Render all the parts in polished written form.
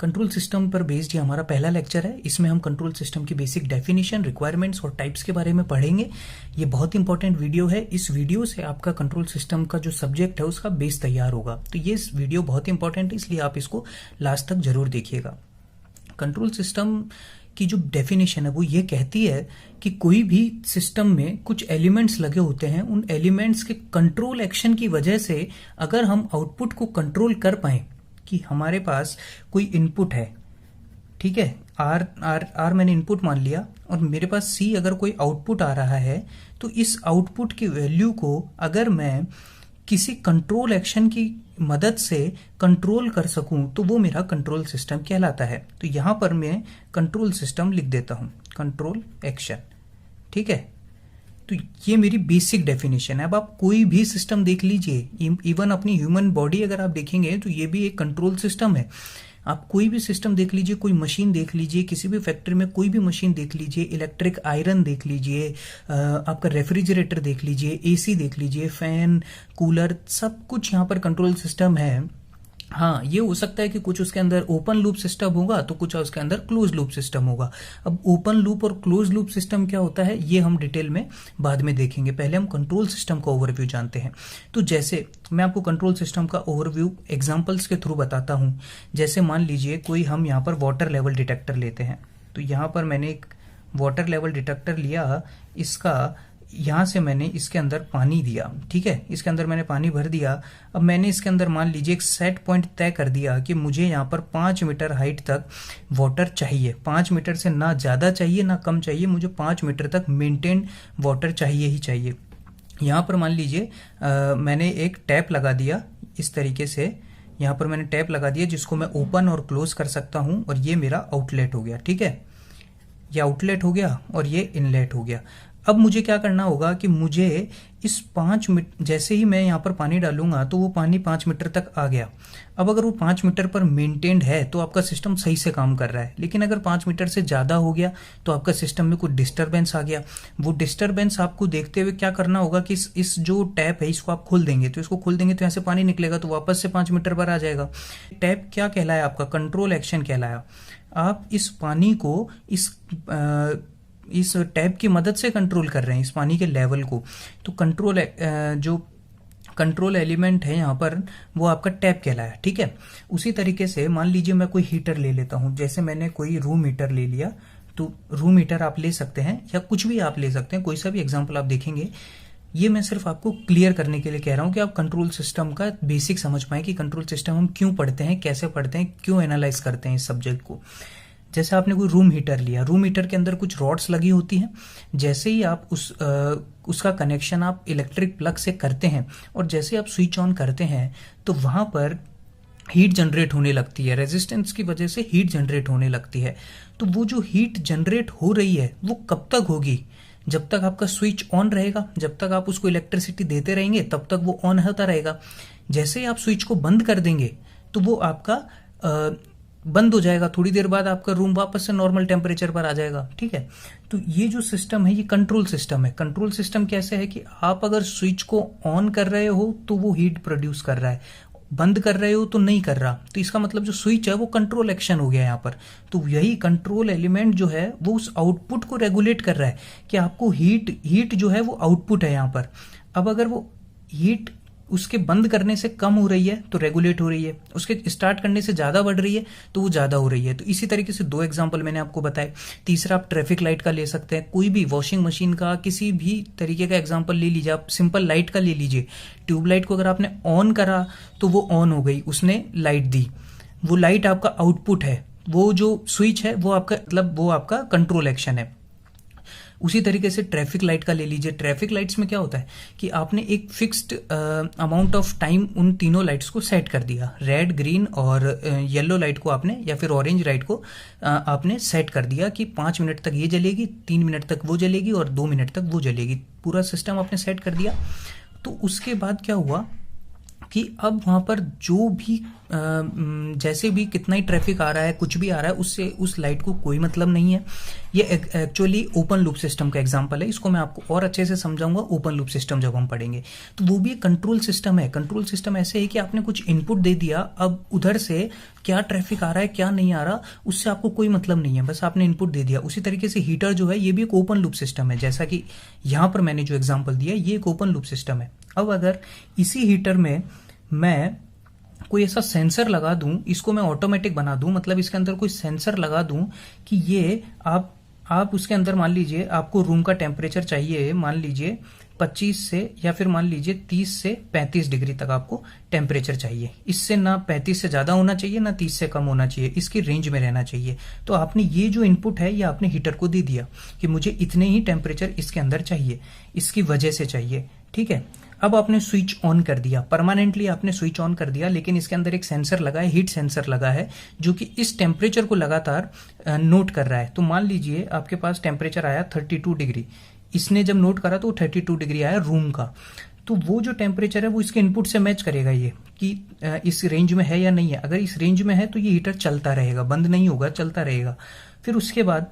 Control system पर based ये हमारा पहला लेक्चर है। इसमें हम कंट्रोल सिस्टम की बेसिक डेफिनेशन, रिक्वायरमेंट्स और टाइप्स के बारे में पढ़ेंगे। ये बहुत इंपॉर्टेंट वीडियो है। इस वीडियो से आपका कंट्रोल सिस्टम का जो सब्जेक्ट है उसका बेस तैयार होगा। तो ये वीडियो बहुत इंपॉर्टेंट है, इसलिए आप इसको लास्ट तक जरूर देखिएगा। कंट्रोल सिस्टम की जो डेफिनेशन है वो ये कहती है कि कोई भी सिस्टम में कुछ एलिमेंट्स लगे होते हैं, उन एलिमेंट्स के कंट्रोल एक्शन की वजह से अगर हम आउटपुट को कंट्रोल कर पाए, कि हमारे पास कोई इनपुट है, ठीक है, आर आर आर मैंने इनपुट मान लिया, और मेरे पास सी अगर कोई आउटपुट आ रहा है, तो इस आउटपुट की वैल्यू को अगर मैं किसी कंट्रोल एक्शन की मदद से कंट्रोल कर सकूं तो वो मेरा कंट्रोल सिस्टम कहलाता है। तो यहां पर मैं कंट्रोल सिस्टम लिख देता हूं, कंट्रोल एक्शन, ठीक है। तो ये मेरी बेसिक डेफिनेशन है। अब आप कोई भी सिस्टम देख लीजिए, इवन अपनी ह्यूमन बॉडी अगर आप देखेंगे तो ये भी एक कंट्रोल सिस्टम है। आप कोई भी सिस्टम देख लीजिए, कोई मशीन देख लीजिए, किसी भी फैक्ट्री में कोई भी मशीन देख लीजिए, इलेक्ट्रिक आयरन देख लीजिए, आपका रेफ्रिजरेटर देख लीजिए, एसी देख लीजिए, फैन, कूलर, सब कुछ यहाँ पर कंट्रोल सिस्टम है। हाँ, ये हो सकता है कि कुछ उसके अंदर ओपन लूप सिस्टम होगा तो कुछ उसके अंदर क्लोज लूप सिस्टम होगा। अब ओपन लूप और क्लोज लूप सिस्टम क्या होता है ये हम डिटेल में बाद में देखेंगे। पहले हम कंट्रोल सिस्टम का ओवरव्यू जानते हैं। तो जैसे मैं आपको कंट्रोल सिस्टम का ओवरव्यू एग्जांपल्स के थ्रू बताता हूं। जैसे मान लीजिए कोई हम यहाँ पर वाटर लेवल डिटेक्टर लेते हैं। तो यहाँ पर मैंने एक वाटर लेवल डिटेक्टर लिया, इसका यहाँ से मैंने इसके अंदर पानी दिया, ठीक है, इसके अंदर मैंने पानी भर दिया। अब मैंने इसके अंदर मान लीजिए एक सेट पॉइंट तय कर दिया कि मुझे यहाँ पर 5 मीटर हाइट तक वाटर चाहिए। 5 मीटर से ना ज़्यादा चाहिए ना कम चाहिए, मुझे 5 मीटर तक मेंटेन वाटर चाहिए ही चाहिए। यहाँ पर मान लीजिए मैंने एक टैप लगा दिया इस तरीके से। यहाँ पर मैंने टैप लगा दिया जिसको मैं ओपन और क्लोज कर सकता हूँ, और ये मेरा आउटलेट हो गया, ठीक है। ये आउटलेट हो गया और ये इनलेट हो गया। अब मुझे क्या करना होगा कि मुझे इस 5 मीटर, जैसे ही मैं यहाँ पर पानी डालूंगा तो वो पानी 5 मीटर तक आ गया। अब अगर वो 5 मीटर पर मेंटेन्ड है तो आपका सिस्टम सही से काम कर रहा है। लेकिन अगर 5 मीटर से ज़्यादा हो गया तो आपका सिस्टम में कुछ डिस्टर्बेंस आ गया। वो डिस्टर्बेंस आपको देखते हुए क्या करना होगा कि इस जो टैप है इसको आप खोल देंगे। तो इसको खोल देंगे तो यहाँ से पानी निकलेगा, तो वापस से 5 मीटर पर आ जाएगा। टैप क्या कहलाया आपका? कंट्रोल एक्शन कहलाया। आप इस पानी को इस टैप की मदद से कंट्रोल कर रहे हैं, इस पानी के लेवल को। तो जो कंट्रोल एलिमेंट है यहाँ पर वो आपका टैप कहलाया, ठीक है। उसी तरीके से मान लीजिए मैं कोई हीटर ले लेता हूँ। जैसे मैंने कोई रूम हीटर ले लिया, तो रूम हीटर आप ले सकते हैं या कुछ भी आप ले सकते हैं, कोई सा भी एग्जाम्पल आप देखेंगे। ये मैं सिर्फ आपको क्लियर करने के लिए कह रहा हूँ कि आप कंट्रोल सिस्टम का बेसिक समझ पाएं कि कंट्रोल सिस्टम हम क्यों पढ़ते हैं, कैसे पढ़ते हैं, क्यों एनालाइज करते हैं इस सब्जेक्ट को। जैसे आपने कोई रूम हीटर लिया, रूम हीटर के अंदर कुछ रॉड्स लगी होती हैं। जैसे ही आप उसका कनेक्शन आप इलेक्ट्रिक प्लग से करते हैं और जैसे आप स्विच ऑन करते हैं तो वहां पर हीट जनरेट होने लगती है। रेजिस्टेंस की वजह से हीट जनरेट होने लगती है। तो वो जो हीट जनरेट हो रही है वो कब तक होगी? जब तक आपका स्विच ऑन रहेगा, जब तक आप उसको इलेक्ट्रिसिटी देते रहेंगे तब तक वो ऑन होता रहेगा। जैसे ही आप स्विच को बंद कर देंगे तो वो आपका बंद हो जाएगा। थोड़ी देर बाद आपका रूम वापस से नॉर्मल टेम्परेचर पर आ जाएगा, ठीक है। तो ये जो सिस्टम है ये कंट्रोल सिस्टम है। कंट्रोल सिस्टम कैसे है कि आप अगर स्विच को ऑन कर रहे हो तो वो हीट प्रोड्यूस कर रहा है, बंद कर रहे हो तो नहीं कर रहा। तो इसका मतलब जो स्विच है वो कंट्रोल एक्शन हो गया यहाँ पर। तो यही कंट्रोल एलिमेंट जो है वो उस आउटपुट को रेगुलेट कर रहा है कि आपको हीट जो है वो आउटपुट है यहाँ पर। अब अगर वो हीट उसके बंद करने से कम हो रही है तो रेगुलेट हो रही है, उसके स्टार्ट करने से ज्यादा बढ़ रही है तो वो ज्यादा हो रही है। तो इसी तरीके से 2 एग्जांपल मैंने आपको बताए। तीसरा आप ट्रैफिक लाइट का ले सकते हैं, कोई भी वॉशिंग मशीन का, किसी भी तरीके का एग्जांपल ले लीजिए। आप सिंपल लाइट का ले लीजिए। ट्यूबलाइट को अगर आपने ऑन करा तो वो ऑन हो गई, उसने लाइट दी। वो लाइट आपका आउटपुट है, वो जो स्विच है वो आपका मतलब वो आपका कंट्रोल एक्शन है। उसी तरीके से ट्रैफिक लाइट का ले लीजिए। ट्रैफिक लाइट्स में क्या होता है कि आपने एक फिक्स्ड अमाउंट ऑफ टाइम उन तीनों लाइट्स को सेट कर दिया। रेड, ग्रीन और येलो लाइट को आपने, या फिर ऑरेंज लाइट को आपने सेट कर दिया कि 5 मिनट तक ये जलेगी, 3 मिनट तक वो जलेगी और 2 मिनट तक वो जलेगी। पूरा सिस्टम आपने सेट कर दिया। तो उसके बाद क्या हुआ कि अब वहां पर जो भी जैसे भी कितना ही ट्रैफिक आ रहा है, कुछ भी आ रहा है, उससे उस लाइट को कोई मतलब नहीं है। ये एक्चुअली ओपन लूप सिस्टम का एग्जांपल है, इसको मैं आपको और अच्छे से समझाऊंगा ओपन लूप सिस्टम जब हम पढ़ेंगे। तो वो भी एक कंट्रोल सिस्टम है। कंट्रोल सिस्टम ऐसे है कि आपने कुछ इनपुट दे दिया, अब उधर से क्या ट्रैफिक आ रहा है क्या नहीं आ रहा उससे आपको कोई मतलब नहीं है, बस आपने इनपुट दे दिया। उसी तरीके से हीटर जो है ये भी एक ओपन लूप सिस्टम है, जैसा कि यहां पर मैंने जो एग्जांपल दिया ये एक ओपन लूप सिस्टम है। अब अगर इसी हीटर में मैं कोई ऐसा सेंसर लगा दूं, इसको मैं ऑटोमेटिक बना दूं, मतलब इसके अंदर कोई सेंसर लगा दूं कि ये आप उसके अंदर मान लीजिए आपको रूम का टेम्परेचर चाहिए, मान लीजिए 25 से या फिर मान लीजिए 30 से 35 डिग्री तक आपको टेम्परेचर चाहिए। इससे ना 35 से ज्यादा होना चाहिए ना 30 से कम होना चाहिए, इसकी रेंज में रहना चाहिए। तो आपने ये जो इनपुट है ये आपने हीटर को दे दिया कि मुझे इतने ही टेम्परेचर इसके अंदर चाहिए, इसकी वजह से चाहिए, ठीक है। अब आपने स्विच ऑन कर दिया, परमानेंटली आपने स्विच ऑन कर दिया, लेकिन इसके अंदर एक सेंसर लगा है, हीट सेंसर लगा है, जो कि इस टेम्परेचर को लगातार नोट कर रहा है। तो मान लीजिए आपके पास टेम्परेचर आया 32 डिग्री, इसने जब नोट करा तो 32 डिग्री आया रूम का। तो वो जो टेम्परेचर है वो इसके इनपुट से मैच करेगा ये कि इस रेंज में है या नहीं है। अगर इस रेंज में है तो ये हीटर चलता रहेगा, बंद नहीं होगा, चलता रहेगा। फिर उसके बाद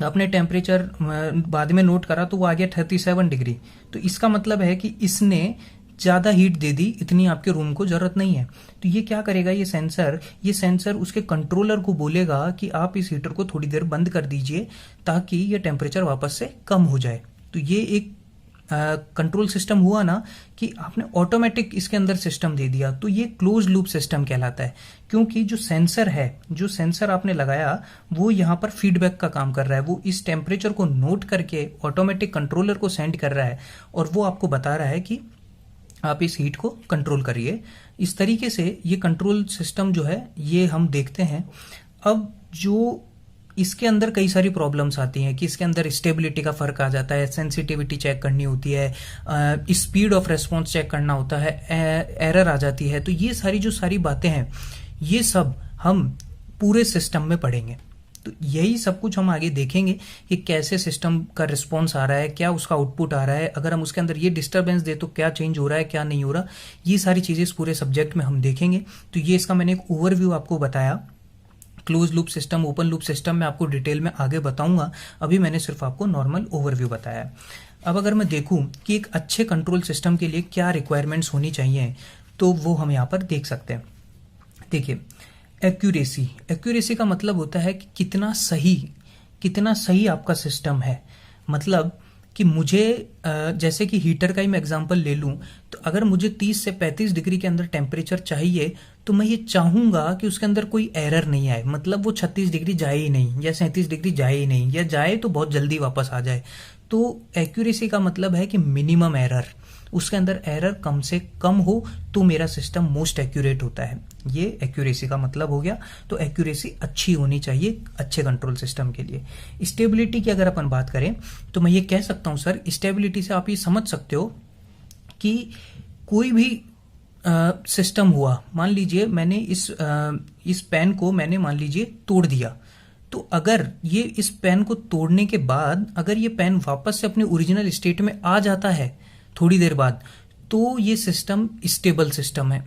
आपने टेम्परेचर बाद में नोट करा तो वो आ गया 37 डिग्री। तो इसका मतलब है कि इसने ज्यादा हीट दे दी, इतनी आपके रूम को जरूरत नहीं है। तो ये क्या करेगा, ये सेंसर उसके कंट्रोलर को बोलेगा कि आप इस हीटर को थोड़ी देर बंद कर दीजिए ताकि ये टेम्परेचर वापस से कम हो जाए। तो ये एक कंट्रोल सिस्टम हुआ ना कि आपने ऑटोमेटिक इसके अंदर सिस्टम दे दिया। तो ये क्लोज लूप सिस्टम कहलाता है, क्योंकि जो सेंसर आपने लगाया वो यहां पर फीडबैक का काम कर रहा है। वो इस टेम्परेचर को नोट करके ऑटोमेटिक कंट्रोलर को सेंड कर रहा है और वो आपको बता रहा है कि आप इस हीट को कंट्रोल करिए। इस तरीके से ये कंट्रोल सिस्टम जो है ये हम देखते हैं। अब जो इसके अंदर कई सारी प्रॉब्लम्स आती हैं कि इसके अंदर स्टेबिलिटी का फर्क आ जाता है, सेंसिटिविटी चेक करनी होती है, स्पीड ऑफ रेस्पॉन्स चेक करना होता है, एरर आ जाती है। तो ये सारी बातें हैं, ये सब हम पूरे सिस्टम में पढ़ेंगे। तो यही सब कुछ हम आगे देखेंगे कि कैसे सिस्टम का रिस्पॉन्स आ रहा है, क्या उसका आउटपुट आ रहा है, अगर हम उसके अंदर ये डिस्टर्बेंस दे तो क्या चेंज हो रहा है क्या नहीं हो रहा। ये सारी चीजें इस पूरे सब्जेक्ट में हम देखेंगे। तो ये इसका मैंने एक ओवरव्यू आपको बताया। Close loop system, open loop system में आपको डिटेल में आगे बताऊंगा, अभी मैंने सिर्फ आपको नॉर्मल ओवरव्यू बताया। अब अगर मैं देखूं कि एक अच्छे कंट्रोल सिस्टम के लिए क्या रिक्वायरमेंट्स होनी चाहिए, तो वो हम यहाँ पर देख सकते हैं। देखिए, एक्यूरेसी का मतलब होता है कि कितना सही आपका सिस्टम है। मतलब कि मुझे जैसे कि हीटर का ही मैं एग्जांपल ले लूं, तो अगर मुझे 30 से 35 डिग्री के अंदर टेम्परेचर चाहिए तो मैं ये चाहूंगा कि उसके अंदर कोई एरर नहीं आए, मतलब वो 36 डिग्री जाए ही नहीं या 37 डिग्री जाए ही नहीं, या जाए तो बहुत जल्दी वापस आ जाए। तो एक्यूरेसी का मतलब है कि मिनिमम एरर, उसके अंदर एरर कम से कम हो तो मेरा सिस्टम मोस्ट एक्यूरेट होता है। ये एक्यूरेसी का मतलब हो गया। तो एक्यूरेसी अच्छी होनी चाहिए अच्छे कंट्रोल सिस्टम के लिए। स्टेबिलिटी की अगर अपन बात करें तो मैं ये कह सकता हूं सर, स्टेबिलिटी से आप ये समझ सकते हो कि कोई भी सिस्टम हुआ, मान लीजिए मैंने इस पेन को मैंने मान लीजिए तोड़ दिया, तो अगर ये इस पेन को तोड़ने के बाद अगर ये पेन वापस से अपने ओरिजिनल स्टेट में आ जाता है थोड़ी देर बाद, तो ये सिस्टम स्टेबल सिस्टम है,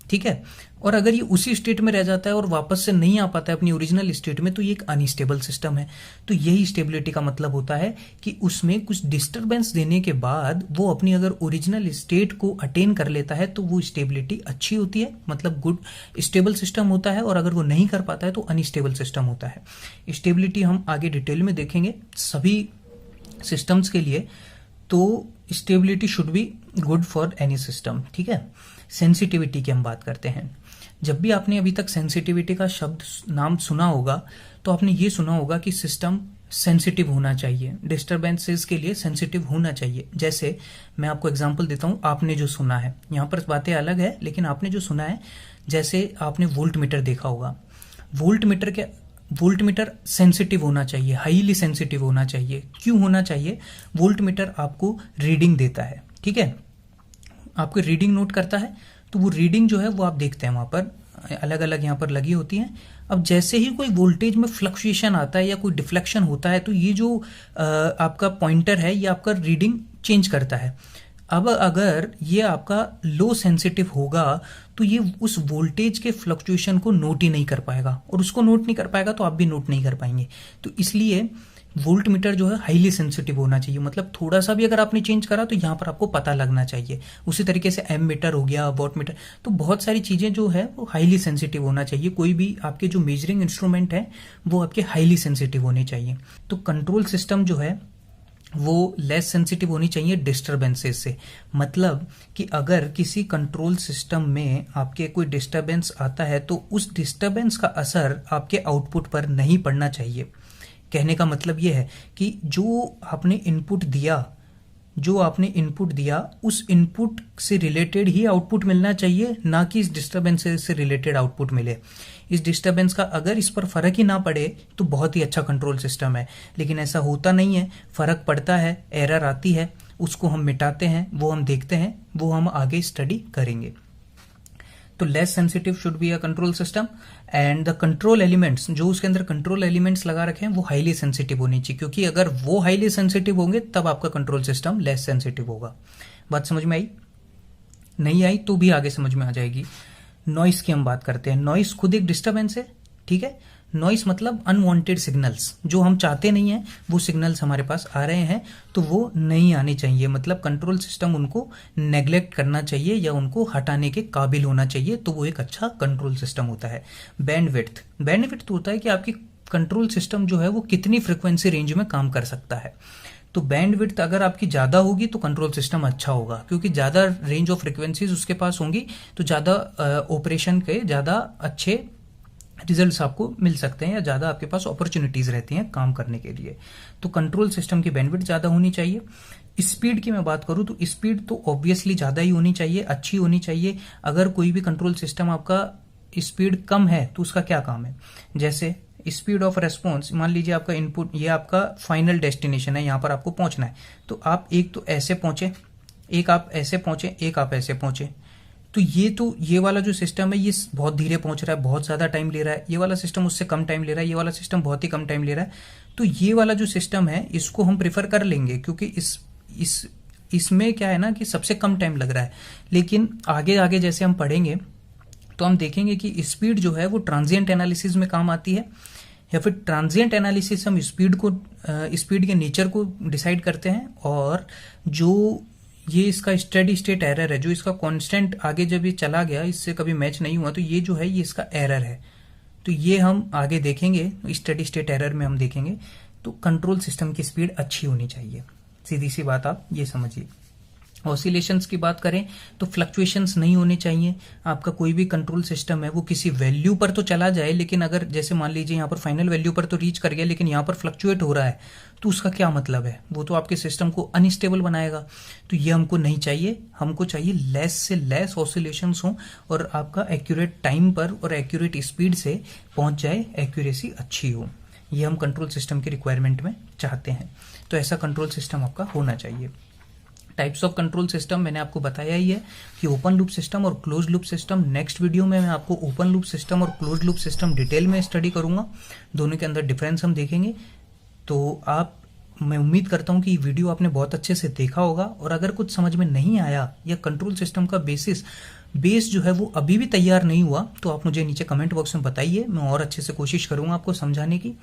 ठीक है। और अगर ये उसी स्टेट में रह जाता है और वापस से नहीं आ पाता है अपनी ओरिजिनल स्टेट में, तो ये एक अनस्टेबल सिस्टम है। तो यही स्टेबिलिटी का मतलब होता है कि उसमें कुछ डिस्टरबेंस देने के बाद वो अपनी अगर ओरिजिनल स्टेट को अटेन कर लेता है तो वो स्टेबिलिटी अच्छी होती है, मतलब गुड स्टेबल सिस्टम होता है। और अगर वो नहीं कर पाता है तो अनस्टेबल सिस्टम होता है। स्टेबिलिटी हम आगे डिटेल में देखेंगे सभी सिस्टम्स के लिए। तो stability should be good for any system, ठीक है। सेंसिटिविटी की हम बात करते हैं। जब भी आपने अभी तक सेंसिटिविटी का शब्द नाम सुना होगा तो आपने ये सुना होगा कि सिस्टम सेंसिटिव होना चाहिए, डिस्टरबेंसेस के लिए सेंसिटिव होना चाहिए। जैसे मैं आपको एग्जांपल देता हूं, आपने जो सुना है, यहाँ पर बातें अलग है लेकिन आपने जो सुना है, जैसे आपने वोल्ट मीटर देखा होगा, वोल्ट मीटर सेंसिटिव होना चाहिए, हाईली सेंसिटिव होना चाहिए। क्यों होना चाहिए? वोल्ट मीटर आपको रीडिंग देता है, ठीक है, आपको रीडिंग नोट करता है। तो वो रीडिंग जो है वो आप देखते हैं वहां पर अलग अलग यहाँ पर लगी होती है। अब जैसे ही कोई वोल्टेज में फ्लक्चुएशन आता है या कोई डिफ्लेक्शन होता है तो ये जो आपका पॉइंटर है ये आपका रीडिंग चेंज करता है। अब अगर ये आपका लो सेंसिटिव होगा तो ये उस वोल्टेज के फ्लक्चुएशन को नोट ही नहीं कर पाएगा, और उसको नोट नहीं कर पाएगा तो आप भी नोट नहीं कर पाएंगे। तो इसलिए वोल्ट मीटर जो है हाईली सेंसिटिव होना चाहिए, मतलब थोड़ा सा भी अगर आपने चेंज करा तो यहाँ पर आपको पता लगना चाहिए। उसी तरीके से एम मीटर हो गया, वॉट मीटर, तो बहुत सारी चीजें जो है वो हाईली सेंसिटिव होना चाहिए। कोई भी आपके जो मेजरिंग इंस्ट्रूमेंट है वो आपके हाईली सेंसिटिव होने चाहिए। तो कंट्रोल सिस्टम जो है वो लेस सेंसिटिव होनी चाहिए डिस्टरबेंसेस से। मतलब कि अगर किसी कंट्रोल सिस्टम में आपके कोई डिस्टरबेंस आता है तो उस डिस्टरबेंस का असर आपके आउटपुट पर नहीं पड़ना चाहिए। कहने का मतलब यह है कि जो आपने इनपुट दिया उस इनपुट से रिलेटेड ही आउटपुट मिलना चाहिए, ना कि इस डिस्टरबेंस से रिलेटेड आउटपुट मिले। इस डिस्टरबेंस का अगर इस पर फर्क ही ना पड़े तो बहुत ही अच्छा कंट्रोल सिस्टम है, लेकिन ऐसा होता नहीं है। फर्क पड़ता है, एरर आती है, उसको हम मिटाते हैं, वो हम देखते हैं, वो हम आगे स्टडी करेंगे। तो less sensitive should be a control system, and the control elements, जो उसके अंदर कंट्रोल एलिमेंट्स लगा रखे हैं वो हाईली सेंसिटिव होनी चाहिए, क्योंकि अगर वो हाईली सेंसिटिव होंगे तब आपका कंट्रोल सिस्टम लेस सेंसिटिव होगा। बात समझ में आई? नहीं आई तो भी आगे समझ में आ जाएगी। नॉइस की हम बात करते हैं। नॉइस खुद एक डिस्टर्बेंस है, ठीक है। नॉइस मतलब अनवांटेड सिग्नल्स, जो हम चाहते नहीं है वो सिग्नल्स हमारे पास आ रहे हैं तो वो नहीं आने चाहिए। मतलब कंट्रोल सिस्टम उनको नेग्लेक्ट करना चाहिए या उनको हटाने के काबिल होना चाहिए, तो वो एक अच्छा कंट्रोल सिस्टम होता है। बैंडविड्थ होता है कि आपकी कंट्रोल सिस्टम जो है वो कितनी फ्रिक्वेंसी रेंज में काम कर सकता है। तो बैंडविड्थ अगर आपकी ज्यादा होगी तो कंट्रोल सिस्टम अच्छा होगा, क्योंकि ज्यादा रेंज ऑफ फ्रिक्वेंसीज उसके पास होंगी तो ज्यादा ऑपरेशन के ज्यादा अच्छे रिजल्ट्स आपको मिल सकते हैं, या ज्यादा आपके पास अपॉर्चुनिटीज रहती हैं काम करने के लिए। तो कंट्रोल सिस्टम की बैंडविड्थ ज्यादा होनी चाहिए। स्पीड की मैं बात करूं तो स्पीड तो ऑब्वियसली ज्यादा ही होनी चाहिए, अच्छी होनी चाहिए। अगर कोई भी कंट्रोल सिस्टम आपका स्पीड कम है तो उसका क्या काम है, जैसे स्पीड ऑफ रेस्पॉन्स, मान लीजिए आपका इनपुट, ये आपका फाइनल डेस्टिनेशन है, यहां पर आपको पहुंचना है, तो आप एक तो ऐसे पहुंचे, एक आप ऐसे पहुंचे, एक आप ऐसे पहुंचे, तो ये वाला जो सिस्टम है ये बहुत धीरे पहुंच रहा है, बहुत ज्यादा टाइम ले रहा है। ये वाला सिस्टम उससे कम टाइम ले रहा है, ये वाला सिस्टम बहुत ही कम टाइम ले रहा है। तो ये वाला जो सिस्टम है इसको हम प्रेफर कर लेंगे, क्योंकि इसमें क्या है ना कि सबसे कम टाइम लग रहा है। लेकिन आगे आगे जैसे हम पढ़ेंगे तो हम देखेंगे कि स्पीड जो है वो ट्रांजिएंट एनालिसिस में काम आती है, या फिर ट्रांजिएंट एनालिसिस हम स्पीड के नेचर को डिसाइड करते हैं, और जो ये इसका स्टेडी स्टेट एरर है, जो इसका कांस्टेंट आगे जब ये चला गया इससे कभी मैच नहीं हुआ, तो ये जो है ये इसका एरर है। तो ये हम आगे देखेंगे, स्टेडी स्टेट एरर में हम देखेंगे। तो कंट्रोल सिस्टम की स्पीड अच्छी होनी चाहिए, सीधी सी बात आप ये समझिए। ऑसिलेशंस की बात करें तो फ्लक्चुएशंस नहीं होने चाहिए। आपका कोई भी कंट्रोल सिस्टम है वो किसी वैल्यू पर तो चला जाए, लेकिन अगर जैसे मान लीजिए यहाँ पर फाइनल वैल्यू पर तो रीच कर गया लेकिन यहाँ पर फ्लक्चुएट हो रहा है, तो उसका क्या मतलब है, वो तो आपके सिस्टम को अनस्टेबल बनाएगा। तो ये हमको नहीं चाहिए, हमको चाहिए लेस से लेस ऑसिलेशंस हो और आपका एक्यूरेट टाइम पर और एक्यूरेट स्पीड से पहुंच जाए, एक्यूरेसी अच्छी हो। ये हम कंट्रोल सिस्टम की रिक्वायरमेंट में चाहते हैं। तो ऐसा कंट्रोल सिस्टम आपका होना चाहिए। टाइप्स ऑफ कंट्रोल सिस्टम मैंने आपको बताया ही है कि ओपन लूप सिस्टम और close loop system. Next video में मैं आपको ओपन लूप सिस्टम और क्लोज लूप सिस्टम डिटेल में स्टडी करूंगा, दोनों के अंदर डिफरेंस हम देखेंगे। तो मैं उम्मीद करता हूं कि ये वीडियो आपने बहुत अच्छे से देखा होगा, और अगर कुछ समझ में नहीं आया या कंट्रोल सिस्टम का बेस जो है वो अभी भी तैयार नहीं हुआ तो आप मुझे नीचे कमेंट बॉक्स में बताइए, मैं और अच्छे से कोशिश करूंगा आपको समझाने की।